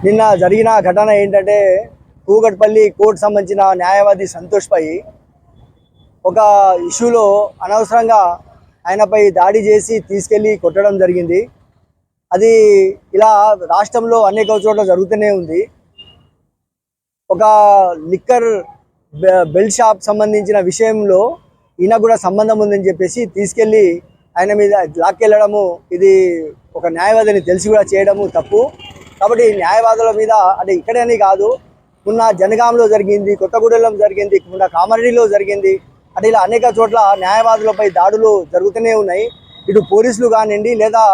నిన్న జరిగిన ఘటన ఏంటంటే కూకట్పల్లి కోర్టు సంబంధించిన న్యాయవాది సంతోష్ పై ఒక ఇష్యూలో అనవసరంగా ఆయనపై దాడి చేసి తీసుకెళ్లి కొట్టడం జరిగింది. అది ఇలా రాష్ట్రంలో అనేక చోట్ల జరుగుతూనే ఉంది. ఒక లిక్కర్ బెల్ట్ షాప్ సంబంధించిన విషయంలో ఈయన కూడా సంబంధం ఉందని చెప్పేసి తీసుకెళ్లి ఆయన మీద లాక్కెళ్ళడము, ఇది ఒక న్యాయవాదిని తెలిసి కూడా చేయడము తప్పు. కాబట్టి న్యాయవాదుల మీద అంటే ఇక్కడని కాదు, మొన్న జనగాంలో జరిగింది, కొత్తగూడెంలో జరిగింది, మొన్న కామారెడ్డిలో జరిగింది, అంటే ఇలా అనేక చోట్ల న్యాయవాదులపై దాడులు జరుగుతూనే ఉన్నాయి. ఇటు పోలీసులు కానివ్వండి లేదా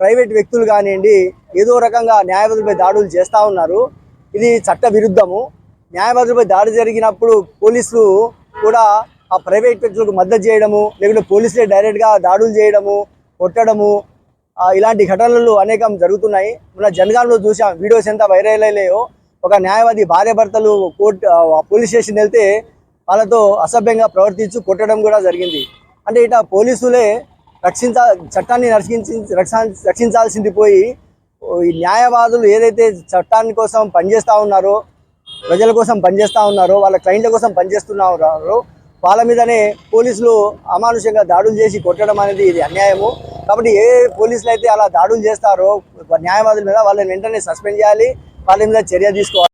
ప్రైవేట్ వ్యక్తులు కానివ్వండి ఏదో రకంగా న్యాయవాదులపై దాడులు చేస్తూ ఉన్నారు. ఇది చట్ట విరుద్ధము. న్యాయవాదులపై దాడి జరిగినప్పుడు పోలీసులు కూడా ఆ ప్రైవేట్ వ్యక్తులకు మద్దతు చేయడము, లేకుంటే పోలీసులే డైరెక్ట్గా దాడులు చేయడము, కొట్టడము, ఇలాంటి ఘటనలు అనేకం జరుగుతున్నాయి. మన జనగాంలో చూసాం, వీడియోస్ ఎంత వైరల్ అయ్యాయో. ఒక న్యాయవాది భార్యాభర్తలు పోలీస్ స్టేషన్ వెళ్తే వాళ్ళతో అసభ్యంగా ప్రవర్తించి కొట్టడం కూడా జరిగింది. అంటే ఇట పోలీసులే చట్టాన్ని రక్షించాల్సింది పోయి ఈ న్యాయవాదులు ఏదైతే చట్టాన్ని కోసం పనిచేస్తూ ఉన్నారో, ప్రజల కోసం పనిచేస్తూ ఉన్నారో, వాళ్ళ క్లయింట్ల కోసం పనిచేస్తున్నారో వాళ్ళ మీదనే పోలీసులు అమానుషంగా దాడులు చేసి కొట్టడం అనేది ఇది అన్యాయము. కాబట్టి ఏ పోలీసులు అయితే అలా దాడులు చేస్తారో న్యాయవాదుల మీద వాళ్ళని వెంటనే సస్పెండ్ చేయాలి, వాళ్ళ మీద చర్య తీసుకోవాలి.